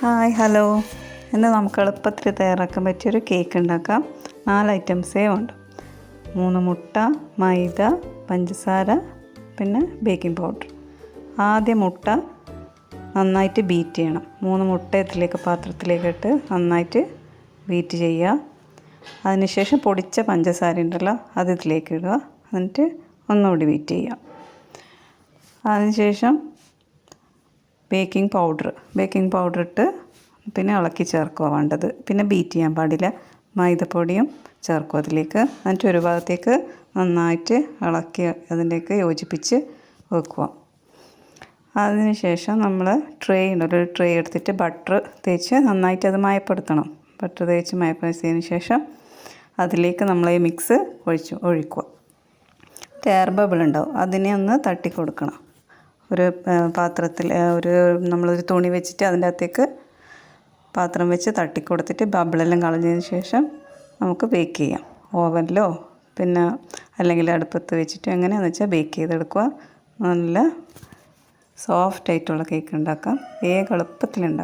Hi hello. ഇന്ന് നമുക്ക് എളുപ്പത്തിൽ തയ്യാറാക്കാൻ പറ്റിയൊരു കേക്ക് ഉണ്ടാക്കാം. 4 ഐറ്റംസേ ഉണ്ട്. 3 മുട്ട, മൈദ, പഞ്ചസാര, പിന്നെ ബേക്കിംഗ് പൗഡർ. ആദ്യം മുട്ട നന്നായിട്ട് ബീറ്റ് ചെയ്യണം. 3 മുട്ട ഇതിലേക്ക് പാത്രത്തിലേക്കിട്ട് നന്നായിട്ട് ബീറ്റ് ചെയ്യുക. അതിനുശേഷം പൊടിച്ച പഞ്ചസാര ഉണ്ടല്ലോ അത് ഇതിലേക്ക് ഇടുക. എന്നിട്ട് ഒന്നുകൂടി ബീറ്റ് ചെയ്യുക. അതിനുശേഷം ബേക്കിംഗ് പൗഡർ ഇട്ട് പിന്നെ ഇളക്കി ചേർക്കുക വേണ്ടത്. പിന്നെ ബീറ്റ് ചെയ്യാൻ പാടില്ല. മൈദപ്പൊടിയും ചേർക്കുക അതിലേക്ക്. എന്നിട്ട് ഒരു ഭാഗത്തേക്ക് നന്നായിട്ട് ഇളക്കി അതിലേക്ക് യോജിപ്പിച്ച് വെക്കുക. അതിനുശേഷം നമ്മൾ ഒരു ട്രേ എടുത്തിട്ട് ബട്ടർ തേച്ച് നന്നായിട്ട് അത് മയപ്പെടുത്തണം. ബട്ടർ തേച്ച് മയപ്പെടുത്തിയതിന് ശേഷം അതിലേക്ക് നമ്മൾ ഈ മിക്സ് ഒഴിക്കുക. എയർ ബബിൾ ഉണ്ടാവും, അതിനെ ഒന്ന് തട്ടി കൊടുക്കണം. ഒരു പാത്രത്തിൽ നമ്മളൊരു തുണി വെച്ചിട്ട് അതിൻ്റെ അകത്തേക്ക് പാത്രം വെച്ച് തട്ടിക്കൊടുത്തിട്ട് ബബിളെല്ലാം കളഞ്ഞതിന് ശേഷം നമുക്ക് ബേക്ക് ചെയ്യാം. ഓവനിലോ പിന്നെ അല്ലെങ്കിൽ അടുപ്പത്ത് വെച്ചിട്ട് എങ്ങനെയാണെന്ന് വെച്ചാൽ ബേക്ക് ചെയ്തെടുക്കുക. നല്ല സോഫ്റ്റ് ആയിട്ടുള്ള കേക്ക് ഉണ്ടാക്കാം. വേഗം എളുപ്പത്തിലുണ്ടാക്കാം.